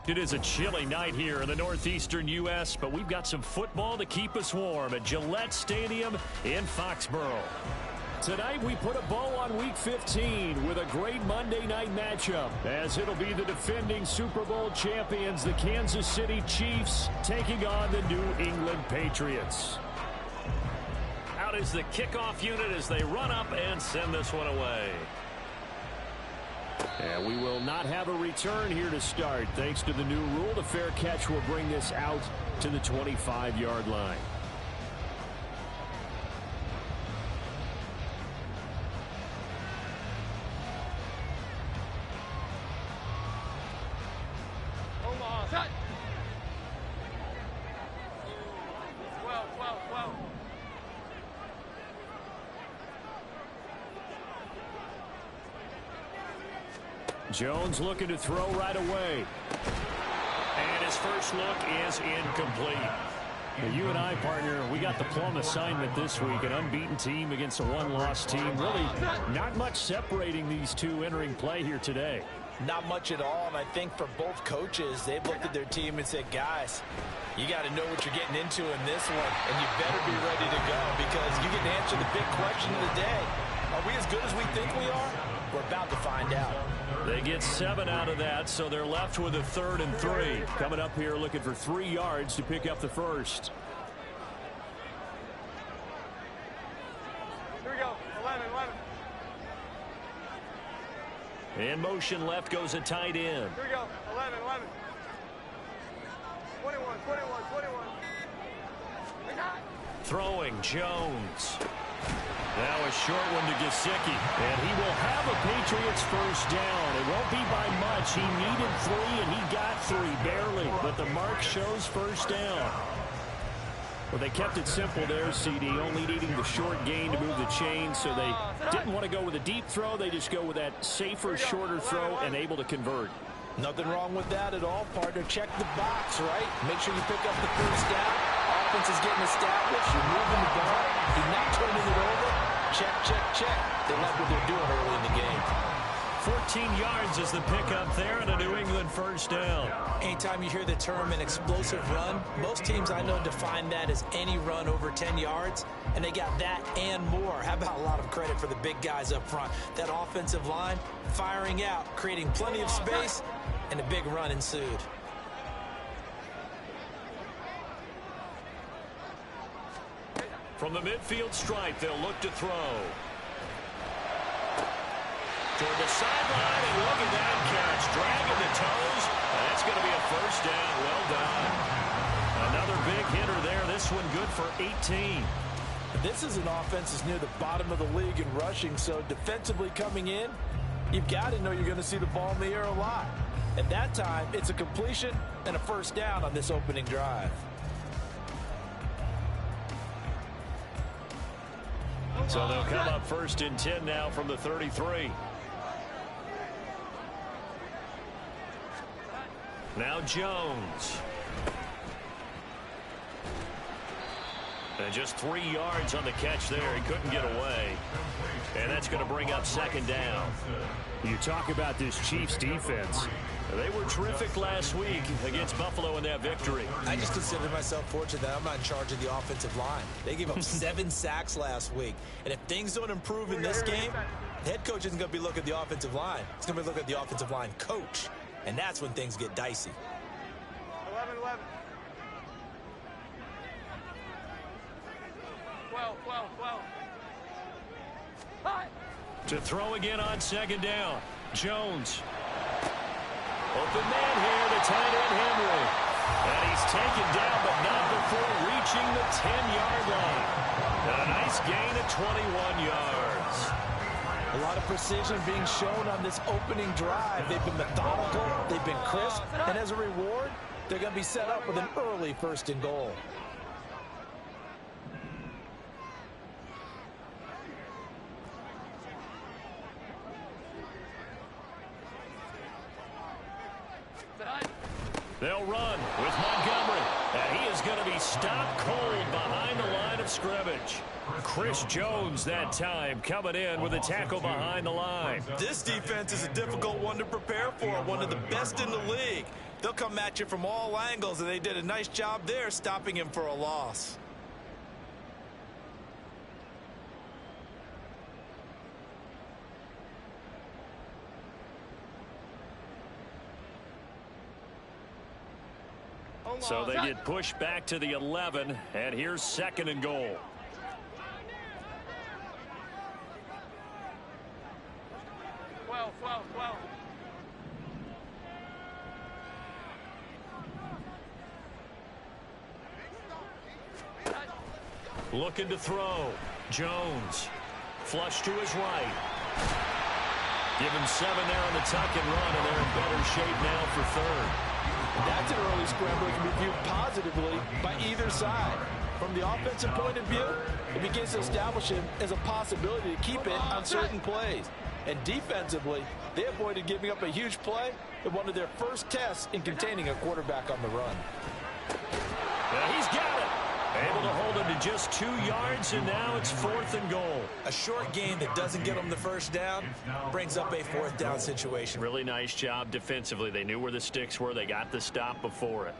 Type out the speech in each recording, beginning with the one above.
It is a chilly night here in the northeastern U.S., but we've got some football to keep us warm at Gillette Stadium in Foxborough. Tonight we put a bow on Week 15 with a great Monday night matchup, as it'll be the defending Super Bowl champions, the Kansas City Chiefs, taking on the New England Patriots. Out is the kickoff unit as they run up and send this one away. And we will not have a return here to start. Thanks to the new rule, the fair catch will bring this out to the 25-yard line. Jones looking to throw right away. And his first look is incomplete. You and I, partner, we got the plum assignment this week. An unbeaten team against a one-loss team. Really not much separating these two entering play here today. Not much at all, and I think for both coaches, they've looked at their team and said, guys, you got to know what you're getting into in this one, and you better be ready to go because you can answer the big question of the day. Are we as good as we think we are? We're about to find out. They get 7 out of that, so they're left with a 3rd and 3. Coming up here looking for 3 yards to pick up the first. Here we go, 11. In motion left goes a tight end. Here we go, 11. 21. Throwing Jones. Now a short one to Gesicki, and he will have a Patriots first down. It won't be by much. He needed 3, and he got 3, barely. But the mark shows first down. Well, they kept it simple there, CD, only needing the short gain to move the chain, so they didn't want to go with a deep throw. They just go with that safer, shorter throw and able to convert. Nothing wrong with that at all, partner. Check the box, right? Make sure you pick up the first down. Offense is getting established. You're moving the ball. You're not turning it over. Check. They like what they're doing early in the game. 14 yards is the pickup there and a New England first down. Anytime you hear the term an explosive run, most teams I know define that as any run over 10 yards, and they got that and more. How about a lot of credit for the big guys up front? That offensive line firing out, creating plenty of space, and a big run ensued. From the midfield stripe, they'll look to throw. Toward the sideline, and look at that catch. Dragging the toes. That's going to be a first down. Well done. Another big hitter there. This one good for 18. This is an offense that's near the bottom of the league in rushing, so defensively coming in, you've got to know you're going to see the ball in the air a lot. At that time, it's a completion and a first down on this opening drive. So they'll come up 1st and 10 now from the 33. Now Jones. And just 3 yards on the catch there. He couldn't get away. And that's going to bring up 2nd down. You talk about this Chiefs defense. They were terrific last week against Buffalo in that victory. I just consider myself fortunate that I'm not in charge of the offensive line. They gave up 7 sacks last week. And if things don't improve in this game, the head coach isn't going to be looking at the offensive line. He's going to be looking at the offensive line coach. And that's when things get dicey. 11. 12. To throw again on 2nd down. Jones. Open man here to tight end Henry. And he's taken down, but not before reaching the 10-yard line. A nice gain of 21 yards. A lot of precision being shown on this opening drive. They've been methodical, they've been crisp, and as a reward, they're going to be set up with an early 1st and goal. They'll run with Montgomery. And he is going to be stopped cold behind the line of scrimmage. Chris Jones that time coming in with a tackle behind the line. This defense is a difficult one to prepare for, one of the best in the league. They'll come at you from all angles, and they did a nice job there stopping him for a loss. So they get pushed back to the 11, and here's 2nd and goal. Looking to throw. Jones. Flush to his right. Give him 7 there on the tuck and run, and they're in better shape now for 3rd. That's an early scramble that can be viewed positively by either side. From the offensive point of view, it begins to establish him as a possibility to keep it on certain plays. And defensively, they avoided giving up a huge play in one of their first tests in containing a quarterback on the run. Yeah, he's got it. Able to hold him to just 2 yards, and now it's 4th and goal. A short gain that doesn't get them the first down brings up a 4th down situation. Really nice job defensively. They knew where the sticks were. They got the stop before it.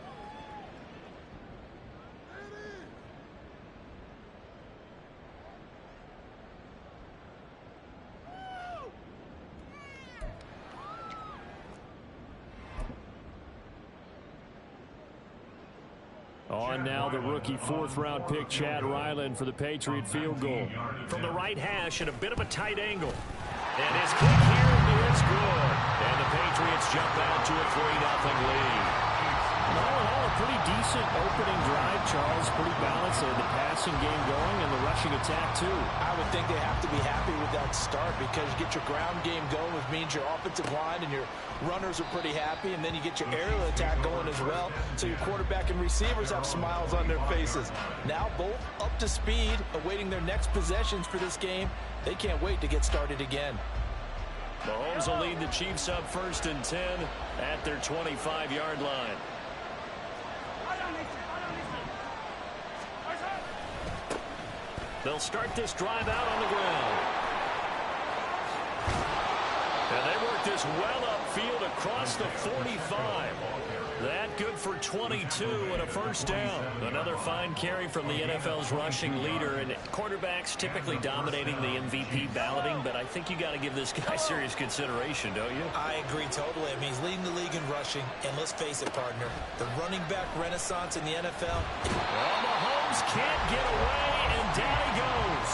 On now the rookie 4th-round pick Chad Ryland for the Patriot field goal. From the right hash at a bit of a tight angle. And his kick here is good. And the Patriots jump out to a 3-0 lead. All in all, a pretty decent opening drive, Charles. Pretty balanced. They had the passing game going and the rushing attack, too. I would think they have to be happy with that start because you get your ground game going, which means your offensive line and your runners are pretty happy, and then you get your aerial attack going as well, so your quarterback and receivers have smiles on their faces. Now both up to speed, awaiting their next possessions for this game. They can't wait to get started again. Mahomes will lead the Chiefs up 1st and 10 at their 25-yard line. They'll start this drive out on the ground. And they work this well upfield across the 45. That good for 22 and a 1st down. Another fine carry from the NFL's rushing leader. And quarterbacks typically dominating the MVP balloting, but I think you got to give this guy serious consideration, don't you? I agree totally. I mean, he's leading the league in rushing. And let's face it, partner, the running back renaissance in the NFL. Well, Mahomes can't get away, and down he goes.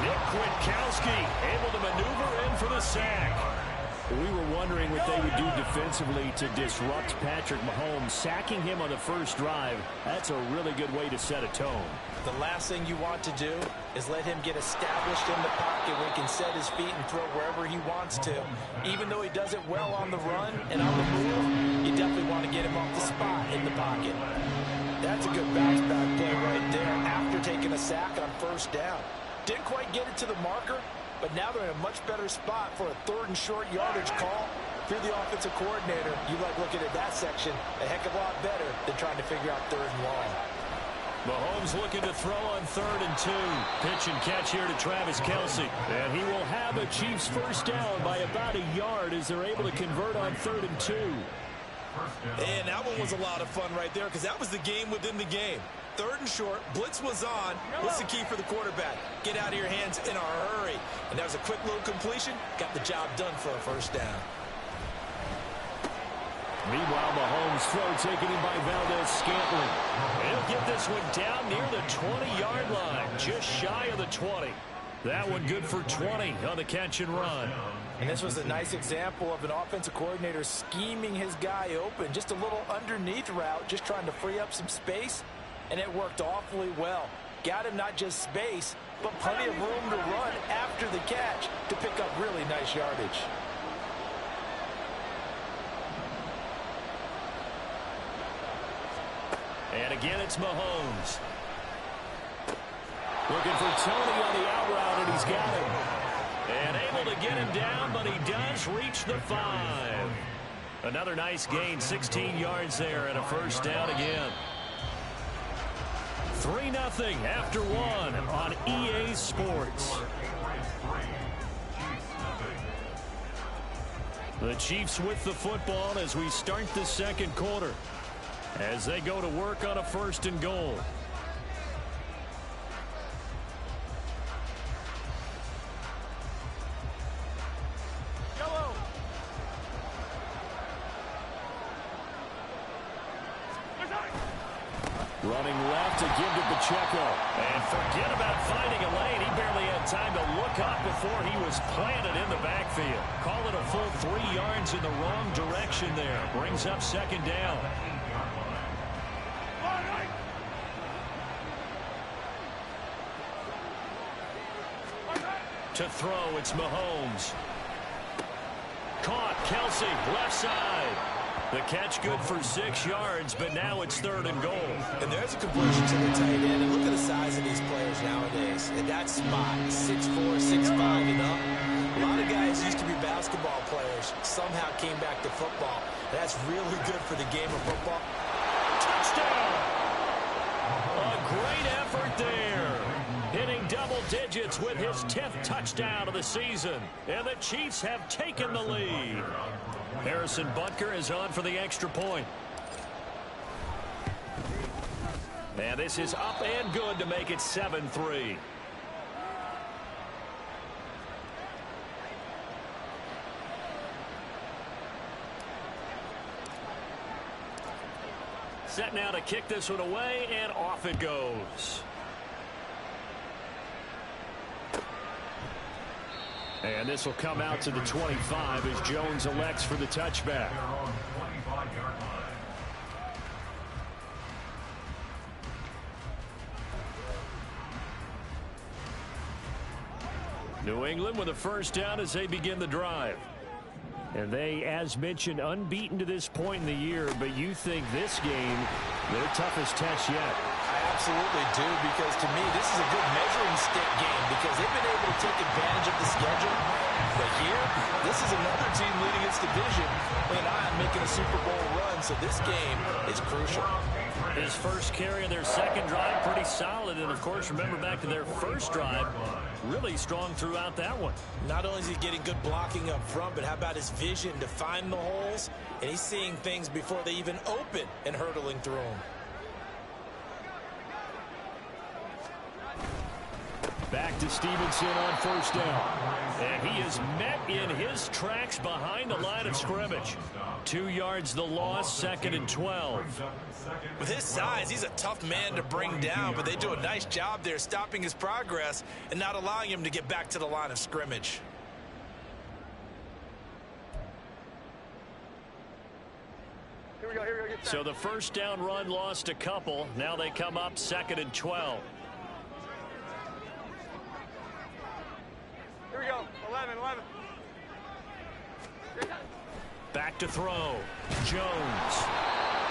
Nick Kwiatkowski able to maneuver in for the sack. We were wondering what they would do defensively to disrupt Patrick Mahomes. Sacking him on the first drive, that's a really good way to set a tone. The last thing you want to do is let him get established in the pocket where he can set his feet and throw wherever he wants to. Even though he does it well on the run and on the move, you definitely want to get him off the spot in the pocket. That's a good bounce back play right there after taking a sack on 1st down. Didn't quite get it to the marker, but now they're in a much better spot for a 3rd and short yardage call. If you're the offensive coordinator, you like looking at that section a heck of a lot better than trying to figure out 3rd and long. Mahomes looking to throw on 3rd and 2. Pitch and catch here to Travis Kelce. And he will have a Chiefs 1st down by about a yard as they're able to convert on 3rd and 2. And that one was a lot of fun right there because that was the game within the game. 3rd and short, blitz was on. What's the key for the quarterback? Get out of your hands in a hurry. And that was a quick little completion. Got the job done for a 1st down. Meanwhile, Mahomes' throw taken in by Valdez-Scantling. He'll get this one down near the 20-yard line, just shy of the 20. That one good for 20 on the catch and run. And this was a nice example of an offensive coordinator scheming his guy open. Just a little underneath route, just trying to free up some space. And it worked awfully well. Got him not just space, but plenty of room to run after the catch to pick up really nice yardage. And again, it's Mahomes. Looking for Tony on the out route, and he's got him. And able to get him down, but he does reach the 5. Another nice gain, 16 yards there, and a 1st down again. 3-0 after one on EA Sports. The Chiefs with the football as we start the second quarter, as they go to work on a 1st and goal. Running left to give to Pacheco. And forget about finding a lane. He barely had time to look up before he was planted in the backfield. Call it a full 3 yards in the wrong direction there. Brings up 2nd down. To throw, it's Mahomes. Caught, Kelsey, left side. The catch good for 6 yards, but now it's 3rd and goal. And there's a conversion to the tight end. And look at the size of these players nowadays. And that spot, 6'4", 6'5", and up. A lot of guys used to be basketball players, somehow came back to football. That's really good for the game of football. Touchdown! A great effort there. Hitting double digits with his 10th touchdown of the season. And the Chiefs have taken the lead. Harrison Butker is on for the extra point. And this is up and good to make it 7-3. Set now to kick this one away, and off it goes. And this will come out to the 25 as Jones elects for the touchback. New England with a 1st down as they begin the drive. And they, as mentioned, unbeaten to this point in the year, but you think this game, their toughest test yet. I absolutely do, because to me, this is a good measuring stick game because they've been able to take advantage of the schedule. But here, this is another team leading its division with an eye on making a Super Bowl run, so this game is crucial. His first carry of their second drive, pretty solid. And, of course, remember back to their first drive, really strong throughout that one. Not only is he getting good blocking up front, but how about his vision to find the holes? And he's seeing things before they even open and hurdling through them. Back to Stevenson on 1st down. And he is met in his tracks behind the line of scrimmage. 2 yards the loss, 2nd and 12. With his size, he's a tough man to bring down, but they do a nice job there stopping his progress and not allowing him to get back to the line of scrimmage. Here we go, here we go. So the 1st down run lost a couple. Now they come up 2nd and 12. Here we go, 11. Back to throw. Jones.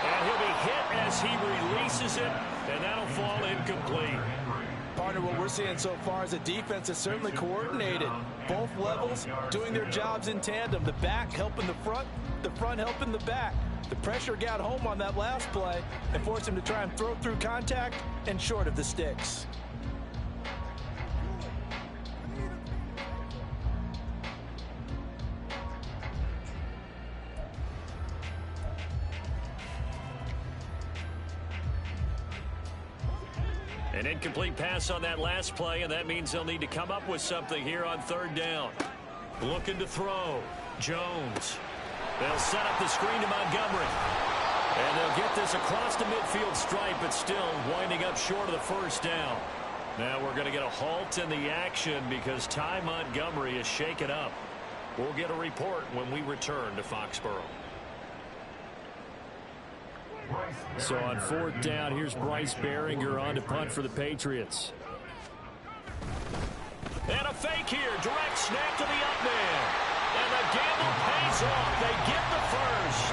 And he'll be hit as he releases it, and that'll fall incomplete. Partner, what we're seeing so far is a defense that's certainly coordinated. Both levels doing their jobs in tandem. The back helping the front helping the back. The pressure got home on that last play and forced him to try and throw through contact and short of the sticks. An incomplete pass on that last play, and that means they'll need to come up with something here on 3rd down. Looking to throw. Jones. They'll set up the screen to Montgomery. And they'll get this across the midfield stripe, but still winding up short of the 1st down. Now we're going to get a halt in the action because Ty Montgomery is shaken up. We'll get a report when we return to Foxborough. So on 4th down, here's Bryce Behringer on to punt for the Patriots. And a fake here. Direct snap to the up man. And the gamble pays off. They get the first.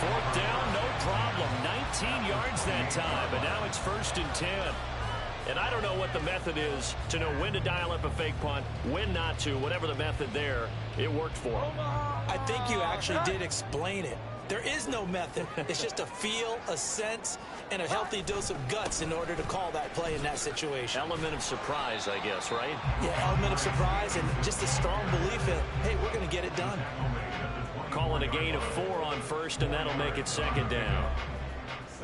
4th down, no problem. 19 yards that time. But now it's 1st and 10. And I don't know what the method is to know when to dial up a fake punt, when not to. Whatever the method there, it worked for him. I think you actually did explain it. There is no method. It's just a feel, a sense, and a healthy dose of guts in order to call that play in that situation. Element of surprise, I guess, right? Yeah, element of surprise and just a strong belief in, hey, we're going to get it done. Calling a gain of 4 on first, and that'll make it second down.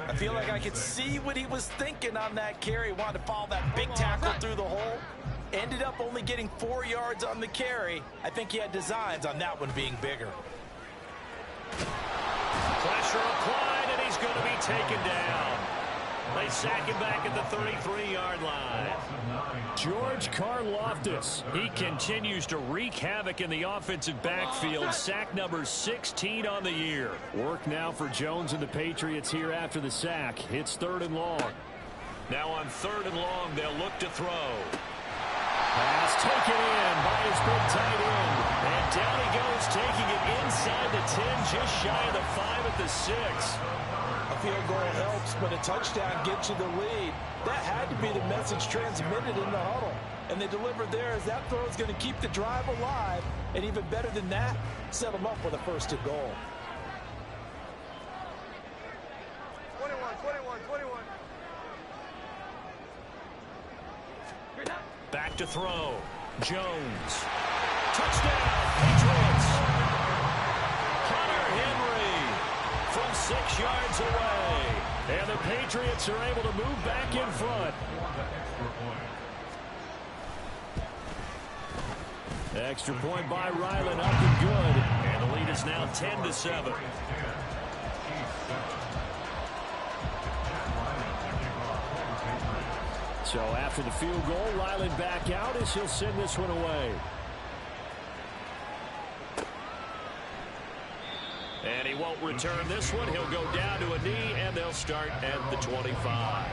I feel like I could see what he was thinking on that carry. Wanted to follow that big tackle through the hole. Ended up only getting 4 yards on the carry. I think he had designs on that one being bigger. Pressure applied, and he's going to be taken down. They sack him back at the 33-yard line. George Karlaftis, he continues to wreak havoc in the offensive backfield. Sack number 16 on the year. Work now for Jones and the Patriots here after the sack. It's 3rd and long. Now on 3rd and long, they'll look to throw. Pass taken in by his big tight end. And down he goes, taking it inside the 10, just shy of the 5 at the 6. A field goal helps, but a touchdown gets you the lead. That had to be the message transmitted in the huddle. And they delivered there as that throw is going to keep the drive alive. And even better than that, set them up with a 1st and goal. 21. Back to throw. Jones. Touchdown, Patriots. Hunter Henry from 6 yards away. And the Patriots are able to move back in front. Extra point by Ryland, up and good. And the lead is now 10-7. So after the field goal, Ryland back out as he'll send this one away. And he won't return this one. He'll go down to a knee, and they'll start at the 25.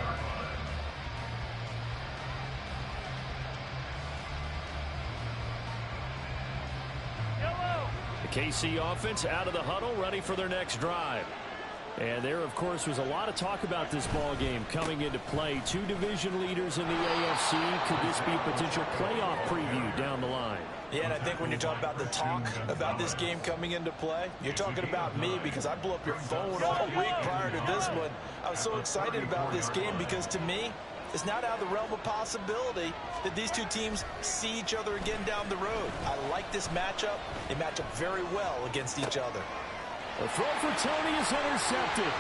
The KC offense out of the huddle, ready for their next drive. And there, of course, was a lot of talk about this ball game coming into play. 2 division leaders in the AFC. Could this be a potential playoff preview down the line? Yeah, and I think when you're talking about the talk about this game coming into play, you're talking about me because I blew up your phone all week prior to this one. I was so excited about this game because, to me, it's not out of the realm of possibility that these two teams see each other again down the road. I like this matchup. They match up very well against each other. The throw for Tony is intercepted.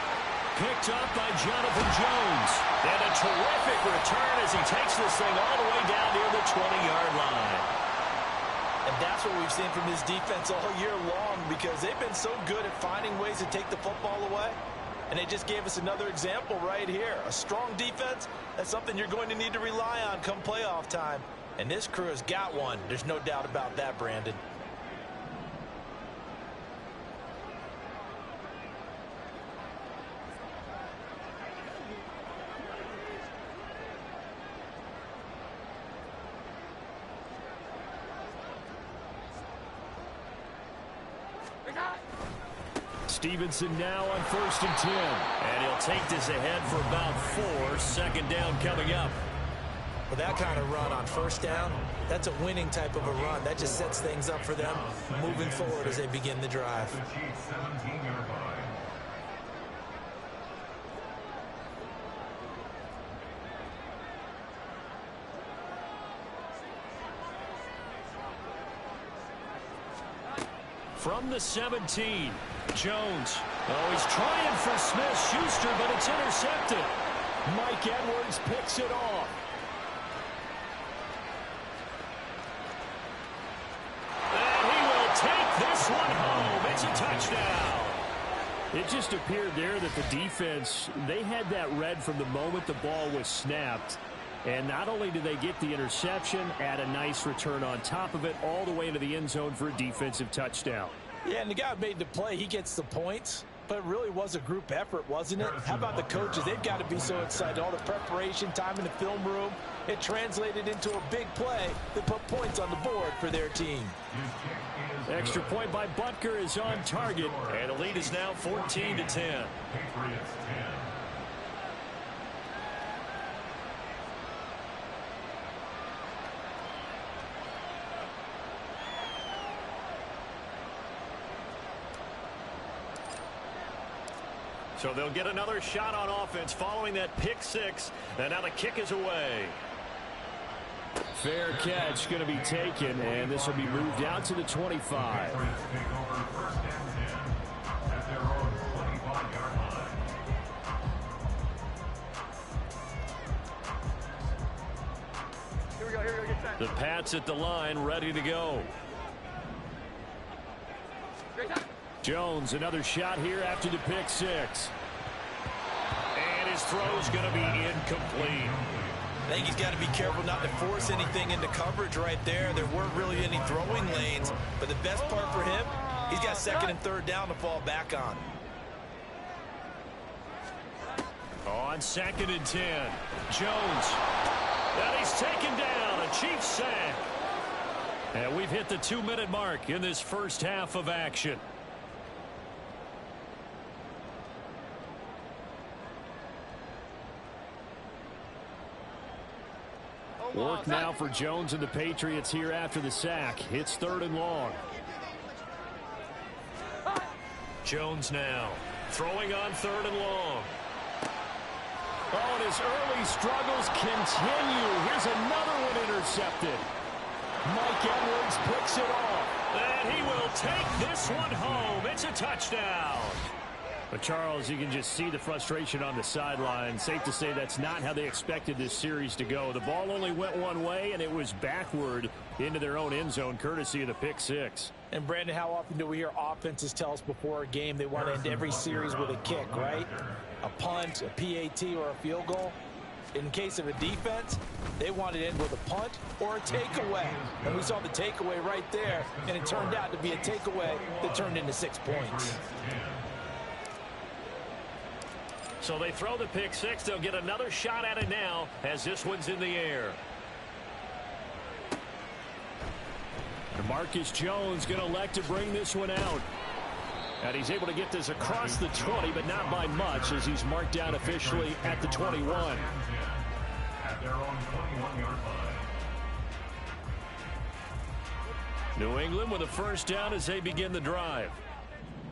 Picked up by Jonathan Jones. And a terrific return as he takes this thing all the way down near the 20-yard line. And that's what we've seen from this defense all year long because they've been so good at finding ways to take the football away. And they just gave us another example right here. A strong defense, that's something you're going to need to rely on come playoff time. And this crew has got one. There's no doubt about that, Brandon. Stevenson now on 1st and 10. And he'll take this ahead for about 4. Second down coming up. With that kind of run on 1st down, that's a winning type of a run. That just sets things up for them moving forward as they begin the drive. From the 17, Jones. Oh, he's trying for Smith-Schuster, but it's intercepted. Mike Edwards picks it off. And he will take this one home. It's a touchdown. It just appeared there that the defense, they had that read from the moment the ball was snapped. And not only did they get the interception, add a nice return on top of it, all the way into the end zone for a defensive touchdown. Yeah, and the guy made the play. He gets the points, but it really was a group effort, wasn't it? How about the coaches? They've got to be so excited. All the preparation time in the film room, it translated into a big play that put points on the board for their team. Extra point by Butker is on target, and the lead is now 14-10. So they'll get another shot on offense following that pick six. And now the kick is away. Fair catch going to be taken, and this will be moved out to the 25. The Pats at the line, ready to go. Jones, another shot here after the pick six. And his throw's going to be incomplete. I think he's got to be careful not to force anything into coverage right there. There weren't really any throwing lanes, but the best part for him, he's got second and third down to fall back on. On 2nd and 10, Jones. And he's taken down, a Chiefs sack. And we've hit the 2-minute mark in this first half of action. Work now for Jones and the Patriots here after the sack. It's 3rd and long. Jones now throwing on 3rd and long. Oh, and his early struggles continue. Here's another one intercepted. Mike Edwards picks it off. And he will take this one home. It's a touchdown. But, Charles, you can just see the frustration on the sideline. Safe to say that's not how they expected this series to go. The ball only went one way, and it was backward into their own end zone, courtesy of the pick six. And, Brandon, how often do we hear offenses tell us before a game they want to end every series with a kick, right? A punt, a PAT, or a field goal. In case of a defense, they want to end with a punt or a takeaway. And we saw the takeaway right there, and it turned out to be a takeaway that turned into 6 points. So they throw the pick six. They'll get another shot at it now as this one's in the air. Marcus Jones going to elect to bring this one out. And he's able to get this across the 20, but not by much, as he's marked down officially at the 21. New England with a first down as they begin the drive.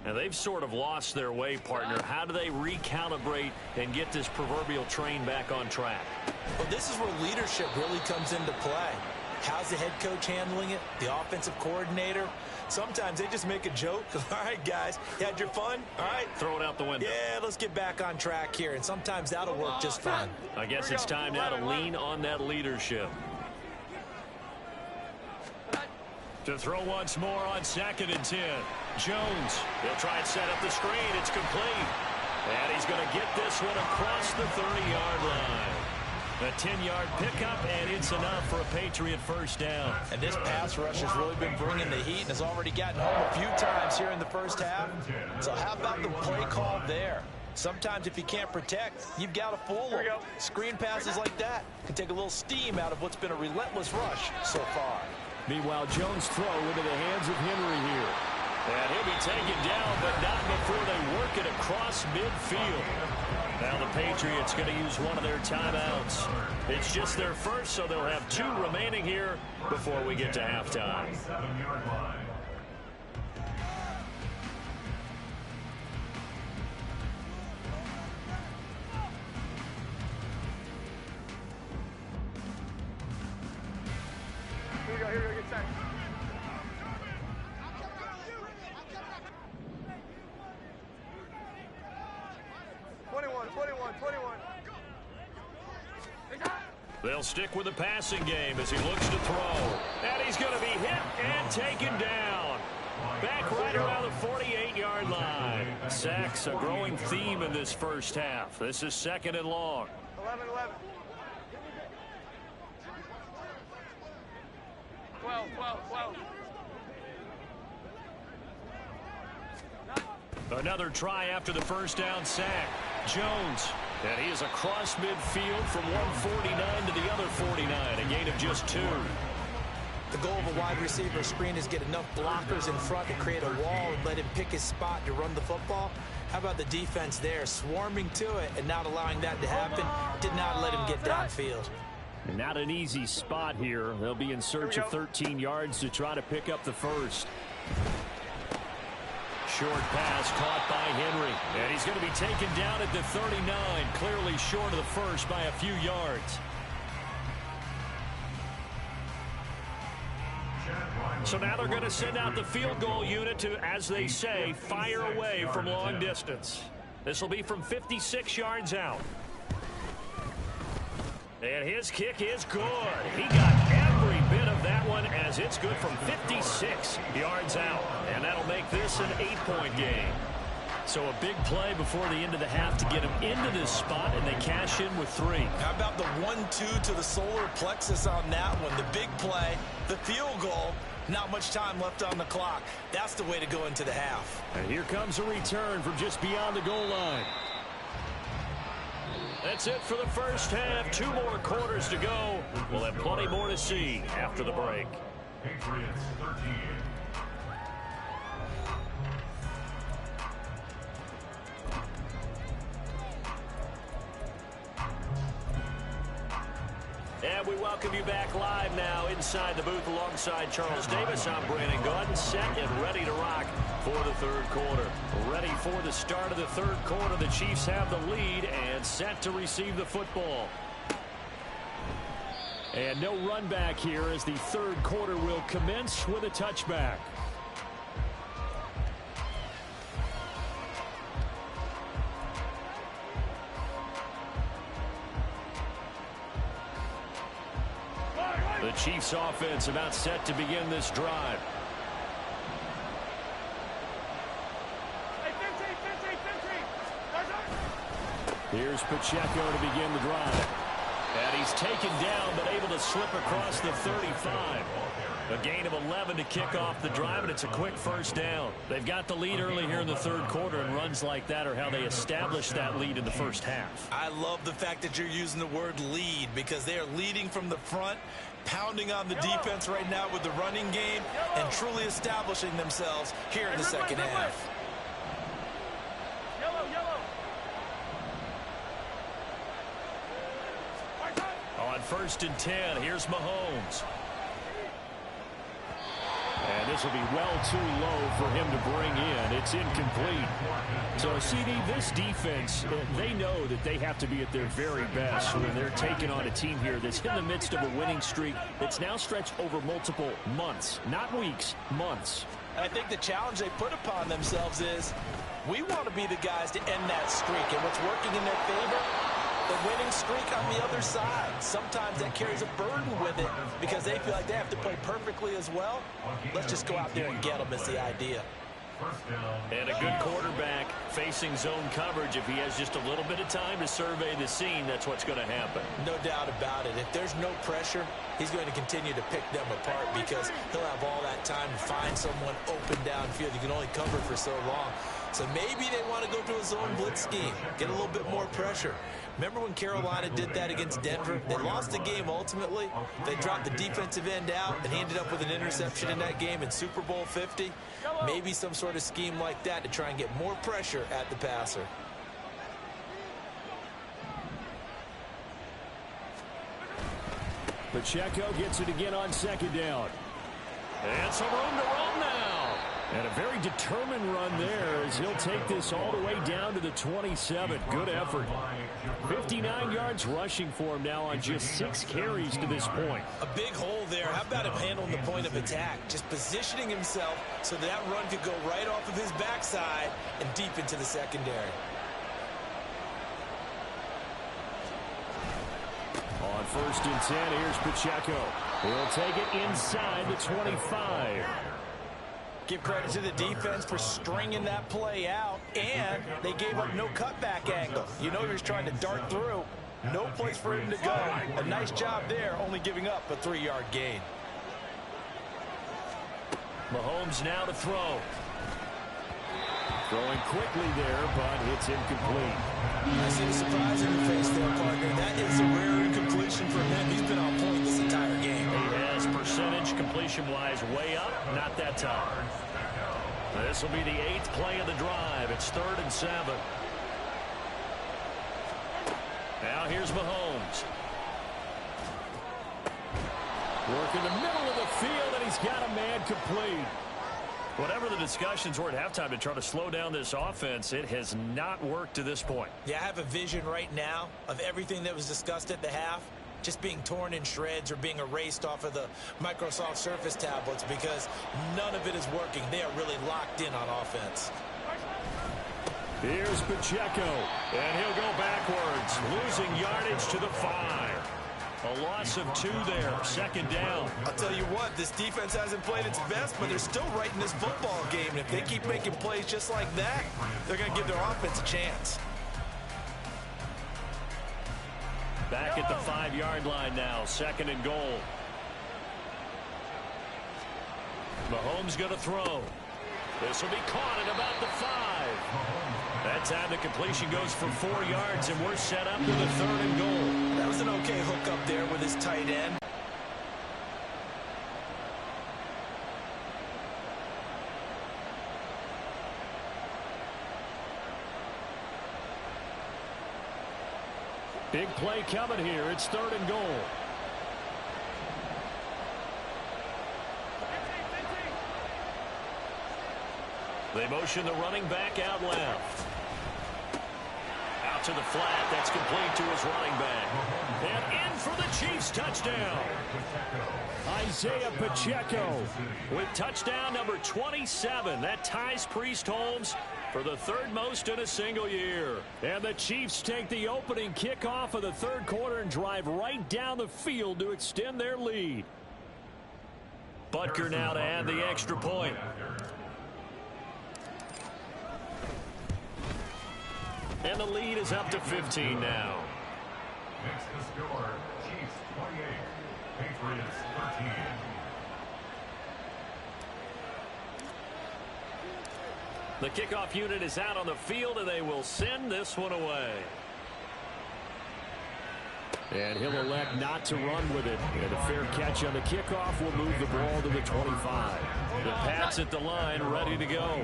And they've sort of lost their way, partner. How do they recalibrate and get this proverbial train back on track? Well, this is where leadership really comes into play. How's the head coach handling it? The offensive coordinator? Sometimes they just make a joke. All right, guys, you had your fun? All right. Throw it out the window. Yeah, let's get back on track here. And sometimes that'll work just fine. I guess it's time now to lean on that leadership. To throw once more on 2nd and 10. Jones, he'll try and set up the screen. It's complete. And he's going to get this one across the 30-yard line. A 10-yard pickup, and it's enough for a Patriot first down. And this pass rush has really been bringing the heat and has already gotten home a few times here in the first half. So how about the play call there? Sometimes if you can't protect, you've got to fool them. Screen passes like that can take a little steam out of what's been a relentless rush so far. Meanwhile, Jones' throw into the hands of Henry here. And he'll be taken down, but not before they work it across midfield. Now the Patriots going to use one of their timeouts. It's just their first, so they'll have 2 remaining here before we get to halftime. Here we go, get set. They'll stick with the passing game as he looks to throw. And he's going to be hit and taken down. Back right around the 48-yard line. Sacks a growing theme in this first half. This is 2nd and long. 11. 12. Another try after the first down sack. Jones. And he is across midfield from 149 to the other 49. A gain of just 2. The goal of a wide receiver screen is get enough blockers in front to create a wall and let him pick his spot to run the football. How about the defense there, swarming to it and not allowing that to happen? Did not let him get downfield. And not an easy spot here. They'll be in search of 13 yards to try to pick up the first. Short pass caught by Henry. And he's going to be taken down at the 39, clearly short of the first by a few yards. So now they're going to send out the field goal unit to, as they say, fire away from long distance. This will be from 56 yards out. And his kick is good. He got every bit of that one as it's good from 56 yards out. And that'll make this an 8-point game. So a big play before the end of the half to get him into this spot, and they cash in with 3. How about the 1-2 to the solar plexus on that one? The big play, the field goal, not much time left on the clock. That's the way to go into the half. And here comes a return from just beyond the goal line. That's it for the first half. 2 more quarters to go. We'll have plenty more to see after the break. Patriots 13. And we welcome you back live now inside the booth alongside Charles Davis. I'm Brandon Gordon, set and ready to rock for the third quarter. Ready for the start of the third quarter. The Chiefs have the lead and set to receive the football. And no run back here as the third quarter will commence with a touchback. The Chiefs offense about set to begin this drive. Here's Pacheco to begin the drive. And he's taken down but able to slip across the 35. A gain of 11 to kick off the drive, and it's a quick first down. They've got the lead early here in the third quarter, and runs like that are how they established that lead in the first half. I love the fact that you're using the word lead because they are leading from the front, pounding on the defense right now with the running game, and truly establishing themselves here in the second half. On 1st and 10, here's Mahomes. And this will be well too low for him to bring in. It's incomplete. So, CD, this defense, they know that they have to be at their very best when they're taking on a team here that's in the midst of a winning streak that's now stretched over multiple months. Not weeks, months. And I think the challenge they put upon themselves is we want to be the guys to end that streak. And what's working in their favor? The winning streak on the other side. Sometimes that carries a burden with it because they feel like they have to play perfectly as well. Let's just go out there and get them is the idea. And a good quarterback facing zone coverage. If he has just a little bit of time to survey the scene, that's what's going to happen. No doubt about it. If there's no pressure, he's going to continue to pick them apart because he'll have all that time to find someone open downfield. You can only cover for so long. So maybe they want to go to a zone blitz scheme, get a little bit more pressure. Remember when Carolina did that against Denver? They lost the game ultimately. They dropped the defensive end out, and he ended up with an interception in that game in Super Bowl 50. Maybe some sort of scheme like that to try and get more pressure at the passer. Pacheco gets it again on 2nd down. And some room to run now. And a very determined run there as he'll take this all the way down to the 27. Good effort. 59 yards rushing for him now on just 6 carries to this point. A big hole there. How about him handling the point of attack? Just positioning himself so that run could go right off of his backside and deep into the secondary. On 1st and 10, here's Pacheco. He'll take it inside the 25. Give credit to the defense for stringing that play out, and they gave up no cutback angle. You know he was trying to dart through. No place for him to go. A nice job there, only giving up a 3-yard gain. Mahomes now to throw. Throwing quickly there, but it's incomplete. I see the surprise in your face there, partner. That is a rare incompletion for him. He's been on point this entire game. He has percentage completion-wise way up, not that time. This will be the 8th play of the drive. It's 3rd and 7. Now here's Mahomes. Work in the middle of the field, and he's got a man complete. Whatever the discussions were at halftime to try to slow down this offense, it has not worked to this point. Yeah, I have a vision right now of everything that was discussed at the half just being torn in shreds or being erased off of the Microsoft Surface tablets because none of it is working. They are really locked in on offense. Here's Pacheco, and he'll go backwards, losing yardage to the 5. A loss of 2 there, second down. I'll tell you what, this defense hasn't played its best, but they're still right in this football game. And if they keep making plays just like that, they're going to give their offense a chance. Back at the 5-yard line now, second and goal. Mahomes going to throw. This will be caught at about the 5. That time the completion goes for 4 yards, and we're set up with a third and goal. That was an okay hook up there with his tight end. Big play coming here. It's third and goal. They motion the running back out left. Out to the flat. That's complete to his running back. And in for the Chiefs touchdown. Isaiah Pacheco with touchdown number 27. That ties Priest Holmes for the third most in a single year. And the Chiefs take the opening kickoff of the third quarter and drive right down the field to extend their lead. Butker now to add the extra point. And the lead is up to 15 now. Next to score, Chiefs 28, Patriots 13. The kickoff unit is out on the field, and they will send this one away. And he'll elect not to run with it. And a fair catch on the kickoff will move the ball to the 25. The Pats at the line, ready to go.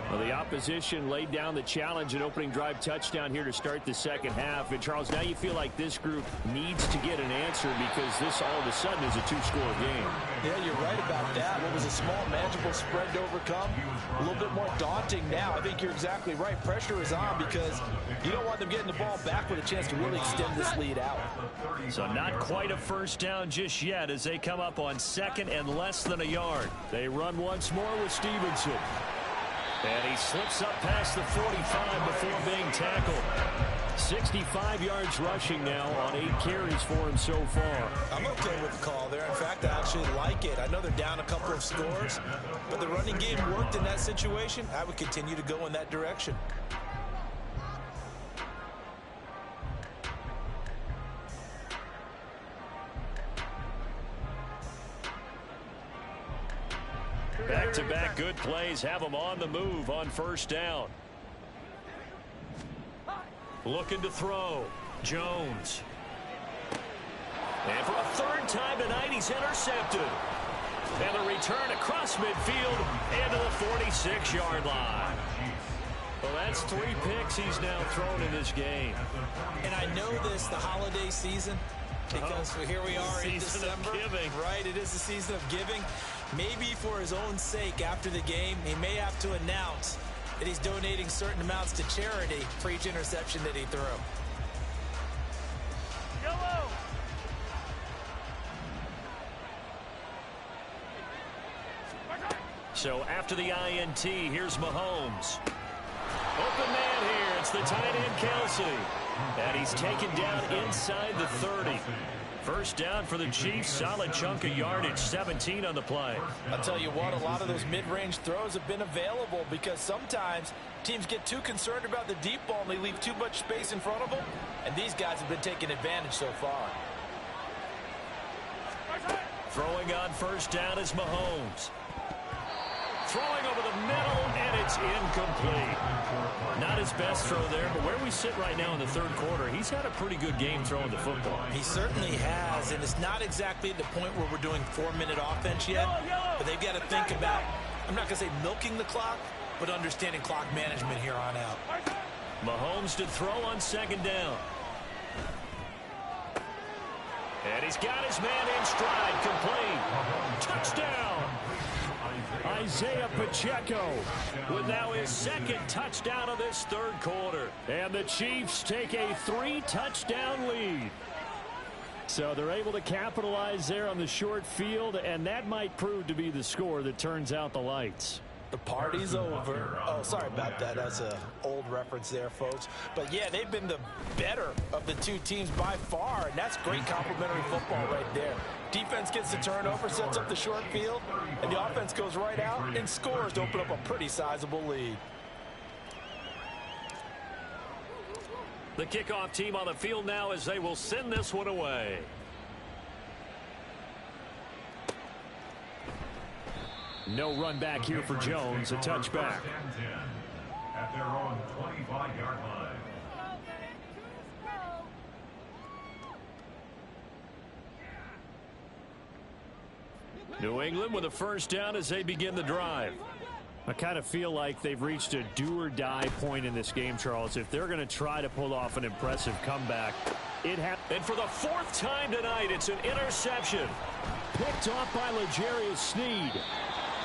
Well, the opposition laid down the challenge, an opening drive touchdown here to start the second half. And, Charles, now you feel like this group needs to get an answer because this all of a sudden is a 2-score game. Yeah, you're right about that. What was a small, manageable spread to overcome, a little bit more daunting now. I think you're exactly right. Pressure is on because you don't want them getting the ball back with a chance to really extend this lead out. So not quite a first down just yet as they come up on second and less than a yard. They run once more with Stevenson. And he slips up past the 45 before being tackled. 65 yards rushing now on 8 carries for him so far. I'm okay with the call there. In fact, I actually like it. I know they're down a couple of scores, but the running game worked in that situation. I would continue to go in that direction. Back-to-back good plays have them on the move on first down. Looking to throw. Jones. And for a third time tonight, he's intercepted. And the return across midfield into the 46-yard line. Well, that's 3 picks he's now thrown in this game. And I know this, the holiday season, because here we are in December. Right, it is the season of giving. Maybe for his own sake after the game, he may have to announce that he's donating certain amounts to charity for each interception that he threw. Yellow. So after the INT, here's Mahomes. Open man here. It's the tight end, Kelsey. And he's taken down inside the 30. First down for the Chiefs. Solid chunk of yardage. 17 on the play. I'll tell you what, a lot of those mid-range throws have been available because sometimes teams get too concerned about the deep ball and they leave too much space in front of them. And these guys have been taking advantage so far. Throwing on first down is Mahomes. Throwing over the middle, and it's incomplete. Not his best throw there, but where we sit right now in the third quarter, he's had a pretty good game throwing the football. He certainly has, and it's not exactly at the point where we're doing 4-minute offense yet, but they've got to think about, I'm not going to say milking the clock, but understanding clock management here on out. Mahomes to throw on second down. And he's got his man in stride, complete. Touchdown! Isaiah Pacheco with now his second touchdown of this third quarter. And the Chiefs take a 3-touchdown lead. So they're able to capitalize there on the short field, and that might prove to be the score that turns out the lights. The party's over. Oh, sorry about that. That's an old reference there, folks. But, yeah, they've been the better of the two teams by far, and that's great complimentary football right there. Defense gets the turnover, sets up the short field, and the offense goes right out and scores to open up a pretty sizable lead. The kickoff team on the field now as they will send this one away. No run back here for Jones, a touchback. At their own 25-yard line. New England with a first down as they begin the drive. I kind of feel like they've reached a do-or-die point in this game, Charles. If they're going to try to pull off an impressive comeback, it happens. And for the fourth time tonight, it's an interception. Picked off by L'Jarius Sneed.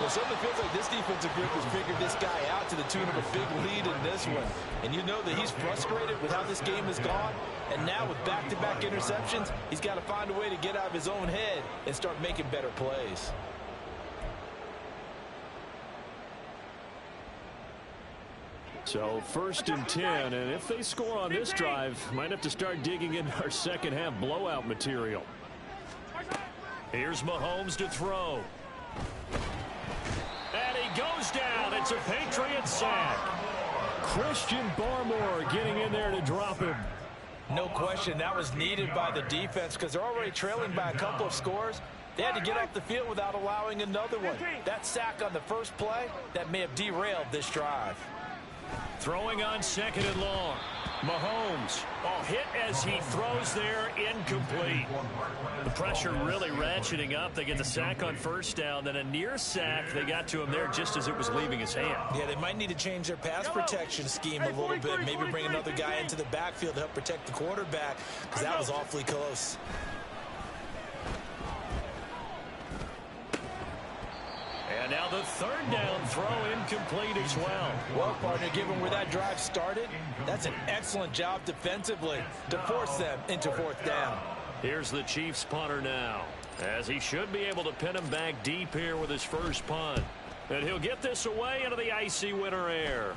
Well, something feels like this defensive group has figured this guy out to the tune of a big lead in this one. And you know that he's frustrated with how this game has gone. And now with back-to-back interceptions, he's got to find a way to get out of his own head and start making better plays. So 1st and 10, and if they score on this drive, might have to start digging in our second half blowout material. Here's Mahomes to throw. And he goes down. It's a Patriot sack. Christian Barmore getting in there to drop him. No question, that was needed by the defense because they're already trailing by a couple of scores. They had to get off the field without allowing another one. That sack on the first play, that may have derailed this drive. Throwing on 2nd and long. Mahomes, hit as he throws there, incomplete. The pressure really ratcheting up. They get the sack on 1st down, then a near sack. They got to him there just as it was leaving his hand. Yeah, they might need to change their pass protection scheme a little bit. Maybe bring another guy into the backfield to help protect the quarterback because that was awfully close. And now the 3rd down throw incomplete as well. Well, partner, given where that drive started, that's an excellent job defensively to force them into 4th down. Here's the Chiefs punter now, as he should be able to pin him back deep here with his first punt. And he'll get this away into the icy winter air.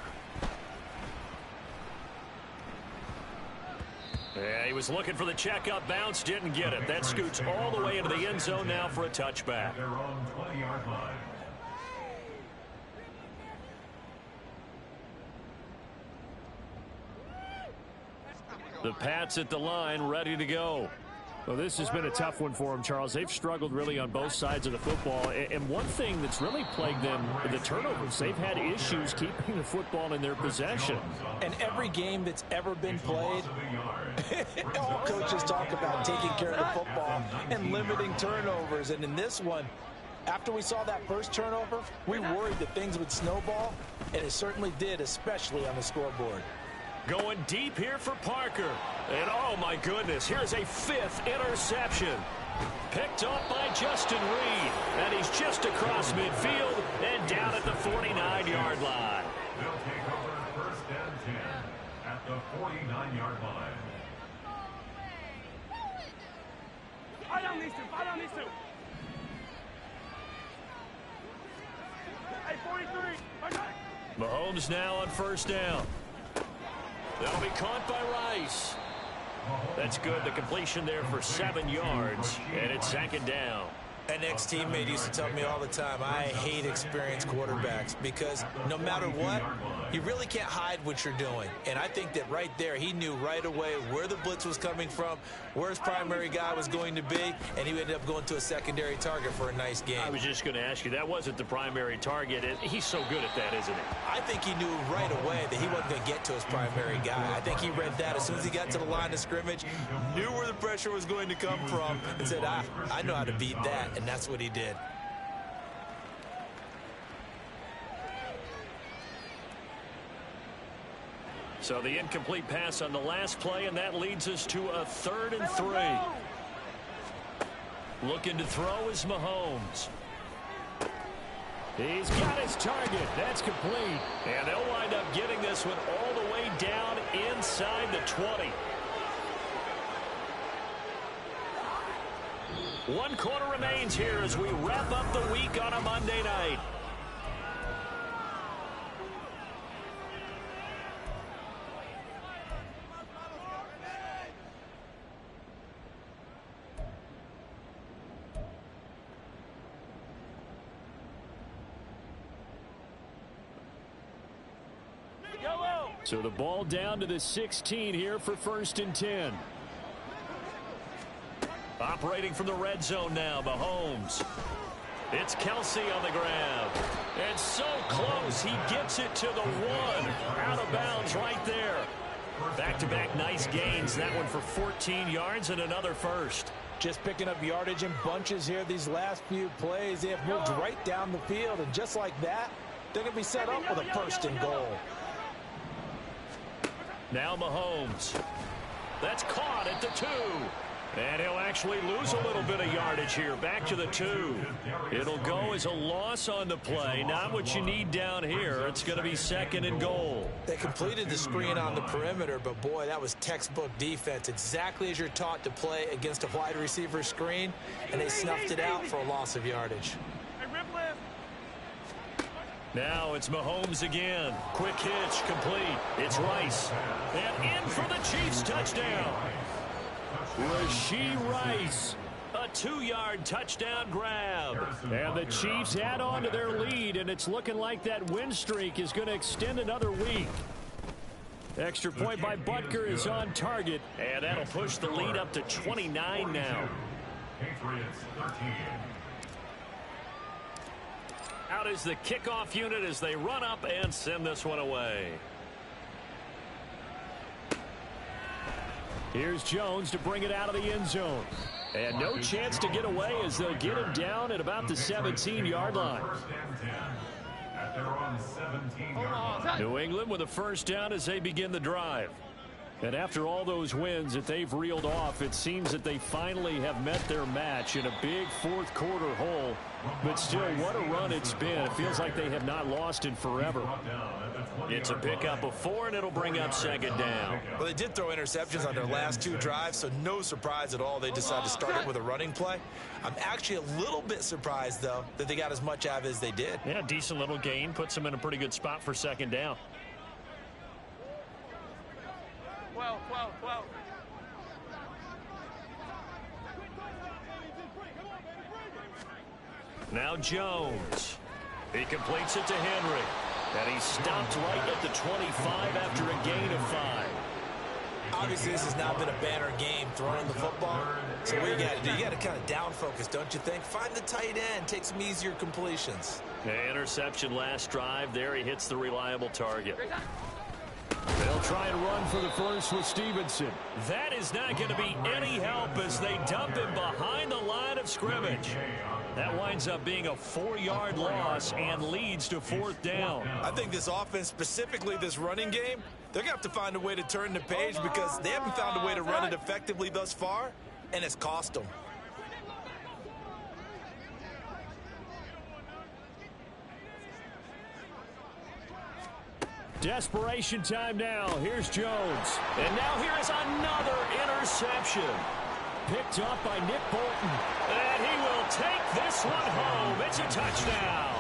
Yeah, he was looking for the checkup bounce, didn't get it. That scoots all the way into the end zone now for a touchback. Their own 20-yard line. The Pats at the line, ready to go. Well, this has been a tough one for them, Charles. They've struggled really on both sides of the football. And one thing that's really plagued them, the turnovers. They've had issues keeping the football in their possession. And every game that's ever been played, all coaches talk about taking care of the football and limiting turnovers. And in this one, after we saw that first turnover, we worried that things would snowball, and it certainly did, especially on the scoreboard. Going deep here for Parker. And oh my goodness, here's a 5th interception. Picked off by Justin Reed. And he's just across midfield and down at the 49-yard line. They'll take over 1st and 10 at the 49-yard line. Fight on these two, fight on these two. Hey, 43. Mahomes now on 1st down. That'll be caught by Rice. That's good. The completion there for 7 yards, and it's 2nd down. An ex-teammate used to tell me all the time, I hate experienced quarterbacks because no matter what, you really can't hide what you're doing. And I think that right there, he knew right away where the blitz was coming from, where his primary guy was going to be, and he ended up going to a secondary target for a nice game. I was just going to ask you, that wasn't the primary target. He's so good at that, isn't he? I think he knew right away that he wasn't going to get to his primary guy. I think he read that as soon as he got to the line of scrimmage, knew where the pressure was going to come from, and said, I know how to beat that. And that's what he did. So the incomplete pass on the last play, and that leads us to a 3rd and 3. Looking to throw is Mahomes. He's got his target. That's complete. And they'll wind up getting this one all the way down inside the 20. One quarter remains here as we wrap up the week on a Monday night. So the ball down to the 16 here for 1st and 10. Operating from the red zone now, Mahomes. It's Kelsey on the grab. And so close, he gets it to the 1. Out of bounds right there. Back-to-back nice gains. That one for 14 yards and another first. Just picking up yardage in bunches here these last few plays. They have moved right down the field, and just like that, they're going to be set up with a 1st and goal. Now Mahomes. That's caught at the 2. And he'll actually lose a little bit of yardage here. Back to the 2. It'll go as a loss on the play. Not what you need down here. It's going to be 2nd and goal. They completed the screen on the perimeter, but boy, that was textbook defense. Exactly as you're taught to play against a wide receiver screen, and they snuffed it out for a loss of yardage. Now it's Mahomes again. Quick hitch, complete. It's Rice. And in for the Chiefs touchdown. Rashee Rice. A 2-yard touchdown grab. And the Chiefs add on to their lead, and it's looking like that win streak is going to extend another week. Extra point by Butker is on target, and that'll push the lead up to 29 now. Patriots 13. Out is the kickoff unit as they run up and send this one away. Here's Jones to bring it out of the end zone. And no chance to get away as they'll get him down at about the 17-yard line. At their own 17-yard line. New England with a 1st down as they begin the drive. And after all those wins that they've reeled off, it seems that they finally have met their match in a big 4th quarter hole. But still, what a run it's been. It feels like they have not lost in forever. It's a pickup of 4, and it'll bring up 2nd down. Well, they did throw interceptions on their last 2 drives, so no surprise at all they decided to start it with a running play. I'm actually a little bit surprised, though, that they got as much out of it as they did. Yeah, decent little gain. Puts them in a pretty good spot for 2nd down. 12. Now Jones. He completes it to Henry. And he's stopped right at the 25 after a gain of 5. Obviously, this has not been a banner game throwing the football. So what you got to do, you got to kind of down focus, don't you think? Find the tight end, take some easier completions. The interception last drive. There he hits the reliable target. They'll try and run for the first with Stevenson. That is not going to be any help as they dump him behind the line of scrimmage. That winds up being a 4-yard loss and leads to 4th down. I think this offense, specifically this running game, they're going to have to find a way to turn the page because they haven't found a way to run it effectively thus far, and it's cost them. Desperation time now. Here's Jones. And now here is another interception. Picked up by Nick Bolton. And he will take this one home. It's a touchdown.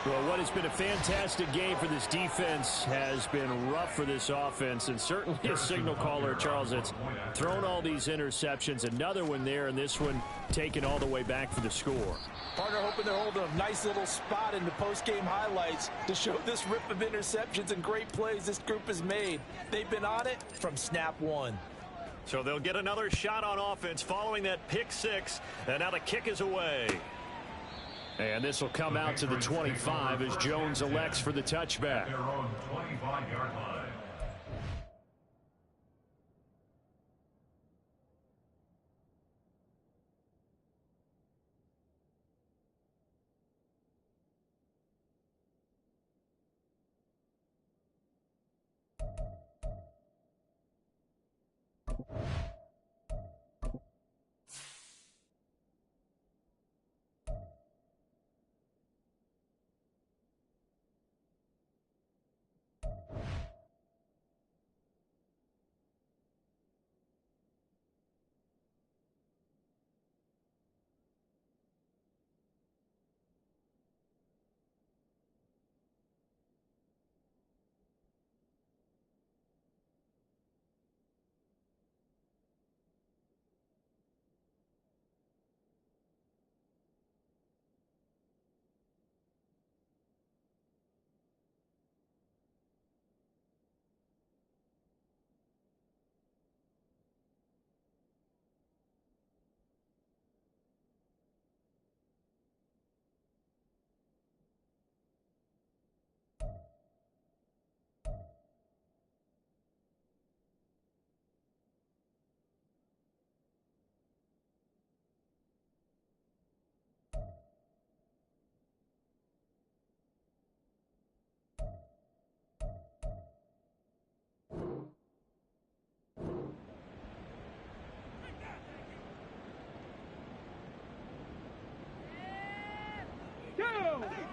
Well, what has been a fantastic game for this defense has been rough for this offense, and certainly a signal caller, Charles, that's thrown all these interceptions. Another one there, and this one taken all the way back for the score. Partner hoping they're holding a nice little spot in the post-game highlights to show this rip of interceptions and great plays this group has made. They've been on it from snap 1. So they'll get another shot on offense following that pick 6, and now the kick is away. And this will come out to the 25 as Jones elects for the touchback. Their own 25-yard line.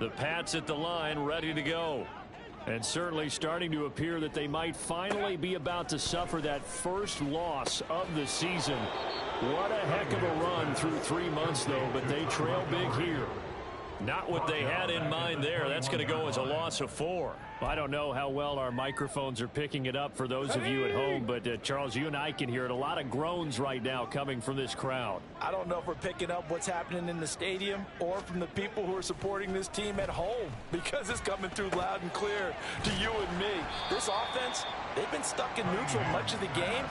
The Pats at the line, ready to go. And certainly starting to appear that they might finally be about to suffer that first loss of the season. What a heck of a run through 3 months, though, but they trail big here. Not what they had in mind there. That's going to go as a loss of 4. I don't know how well our microphones are picking it up for those of you at home, but Charles, you and I can hear it. A lot of groans right now coming from this crowd. I don't know if we're picking up what's happening in the stadium or from the people who are supporting this team at home, because it's coming through loud and clear to you and me. This offense, they've been stuck in neutral much of the game,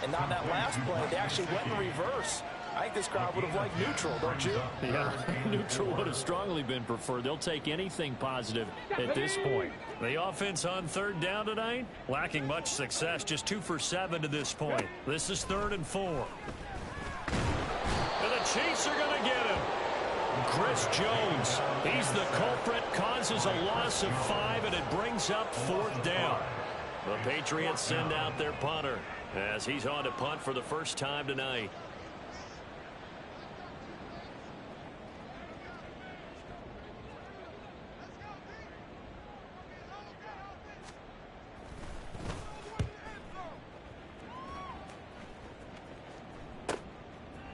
and on that last play, they actually went in reverse. I think this crowd would have liked neutral, don't you? Yeah, neutral would have strongly been preferred. They'll take anything positive at this point. The offense on 3rd down tonight, lacking much success, just 2 for 7 to this point. This is 3rd and 4. And the Chiefs are going to get him. Chris Jones, he's the culprit, causes a loss of 5, and it brings up 4th down. The Patriots send out their punter as he's on to punt for the first time tonight.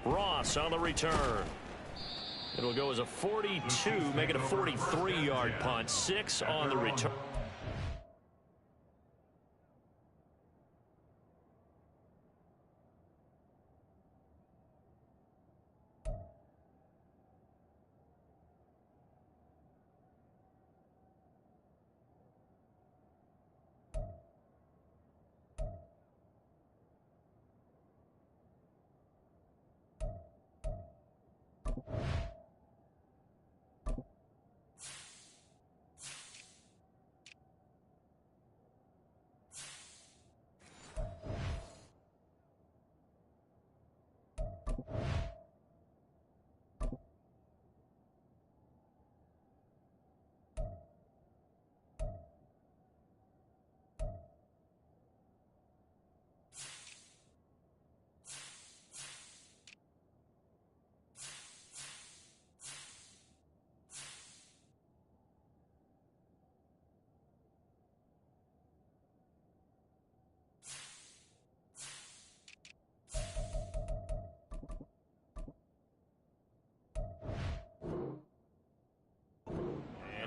Ross on the return. It'll go as a 42, make it a 43-yard punt. 6 on the return.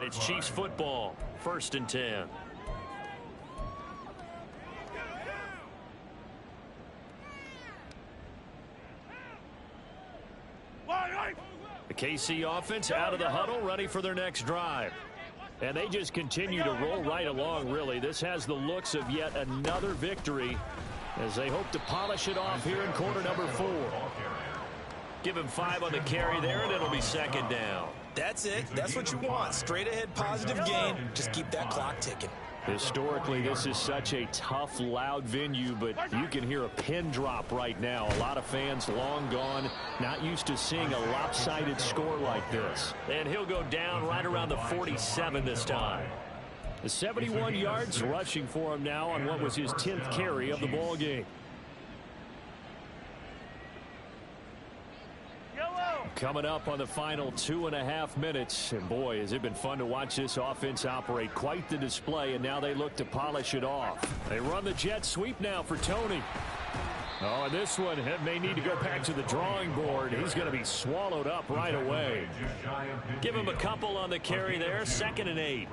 It's Chiefs football, 1st and 10. The KC offense out of the huddle, ready for their next drive. And they just continue to roll right along, really. This has the looks of yet another victory as they hope to polish it off here in quarter number 4. Give him 5 on the carry there, and it'll be 2nd down. That's it. That's what you want. Straight ahead positive gain. Just keep that clock ticking. Historically, this is such a tough, loud venue, but you can hear a pin drop right now. A lot of fans long gone, not used to seeing a lopsided score like this. And he'll go down right around the 47 this time. The 71 yards rushing for him now on what was his 10th carry of the ball game. Coming up on the final 2.5 minutes. And boy, has it been fun to watch this offense operate. Quite the display, and now they look to polish it off. They run the jet sweep now for Tony. Oh, and this one may need to go back to the drawing board. He's going to be swallowed up right away. Give him a couple on the carry there. 2nd and 8.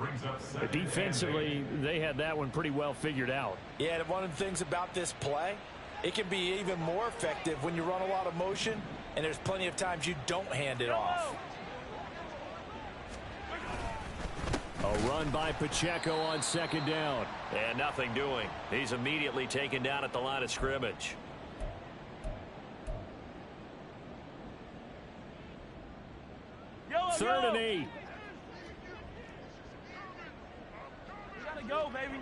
But defensively, they had that one pretty well figured out. Yeah, and one of the things about this play, it can be even more effective when you run a lot of motion, and there's plenty of times you don't hand it off. A run by Pacheco on 2nd down. And nothing doing. He's immediately taken down at the line of scrimmage. Third and 8. You gotta go, baby.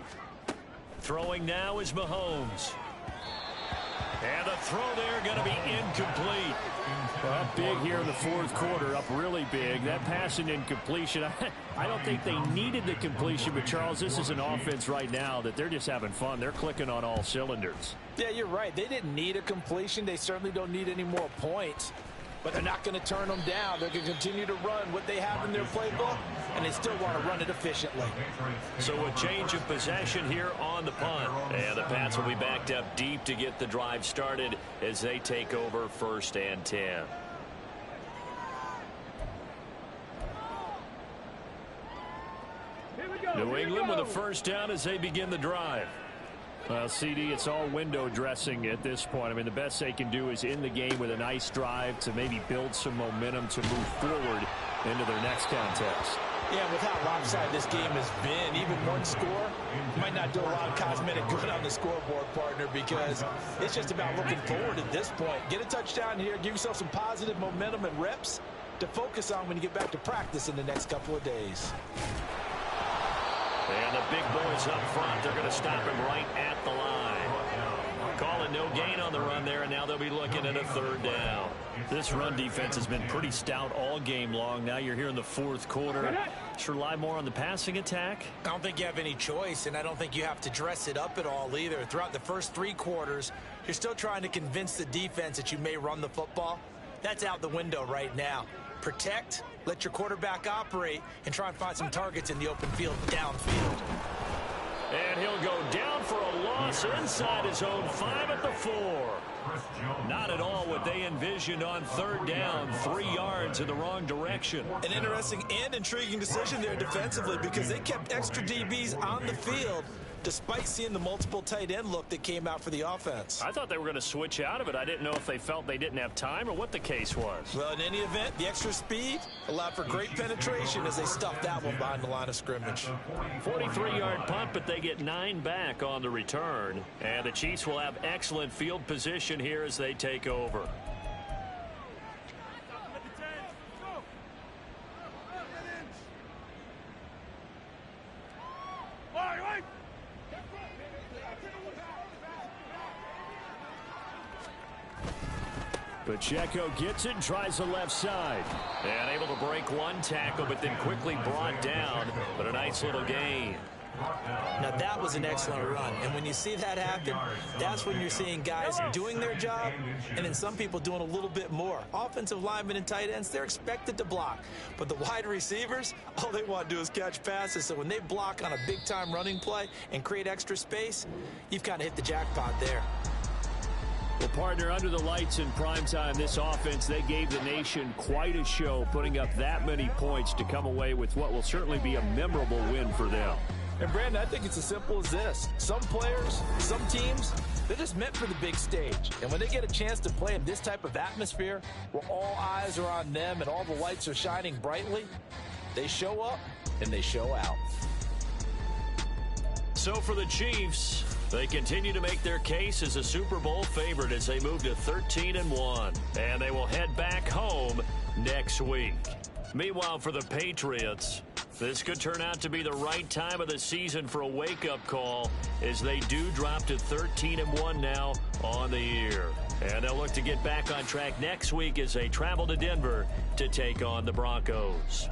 Throwing now is Mahomes. And the throw there going to be incomplete. Up big here in the 4th quarter, up really big. That pass and incompletion, I don't think they needed the completion, but Charles, this is an offense right now that they're just having fun. They're clicking on all cylinders. Yeah, you're right. They didn't need a completion. They certainly don't need any more points. but they're not going to turn them down. They're going to continue to run what they have in their playbook, and they still want to run it efficiently. So a change of possession here on the punt. And the Pats will be backed up deep to get the drive started as they take over 1st and 10. New England with a first down as they begin the drive. Well, CD, it's all window dressing at this point. I mean, the best they can do is in the game with a nice drive to maybe build some momentum to move forward into their next contest. Yeah, with how lopsided this game has been, even one score might not do a lot of cosmetic good on the scoreboard, partner, because it's just about looking forward at this point. Get a touchdown here, give yourself some positive momentum and reps to focus on when you get back to practice in the next couple of days. And the big boys up front, they're going to stop him right at the line. Call it no gain on the run there, and now they'll be looking at a 3rd down. This run defense has been pretty stout all game long. Now you're here in the 4th quarter. Should rely more on the passing attack? I don't think you have any choice, and I don't think you have to dress it up at all either. Throughout the first 3 quarters, you're still trying to convince the defense that you may run the football. That's out the window right now. Protect, let your quarterback operate, and try and find some targets in the open field downfield. And he'll go down for a loss inside his own 5 at the 4. Not at all what they envisioned on 3rd down, 3 yards in the wrong direction. An interesting and intriguing decision there defensively, because they kept extra DBs on the field despite seeing the multiple tight end look that came out for the offense. I thought they were going to switch out of it. I didn't know if they felt they didn't have time or what the case was. Well, in any event, the extra speed allowed for great penetration as they stuffed that one behind the line of scrimmage. 43-yard punt, but they get 9 back on the return. And the Chiefs will have excellent field position here as they take over. Pacheco gets it and tries the left side. And able to break one tackle, but then quickly brought down. But a nice little gain. Now that was an excellent run, and when you see that happen, that's when you're seeing guys doing their job and then some people doing a little bit more. Offensive linemen and tight ends, they're expected to block, but the wide receivers, all they want to do is catch passes. So when they block on a big-time running play and create extra space, you've kind of hit the jackpot there. Well, partner, under the lights in primetime, this offense, they gave the nation quite a show, putting up that many points to come away with what will certainly be a memorable win for them. And, Brandon, I think it's as simple as this. Some players, some teams, they're just meant for the big stage. And when they get a chance to play in this type of atmosphere where all eyes are on them and all the lights are shining brightly, they show up and they show out. So for the Chiefs, they continue to make their case as a Super Bowl favorite as they move to 13-1. And they will head back home next week. Meanwhile, for the Patriots, this could turn out to be the right time of the season for a wake-up call as they do drop to 13-1 now on the year. And they'll look to get back on track next week as they travel to Denver to take on the Broncos.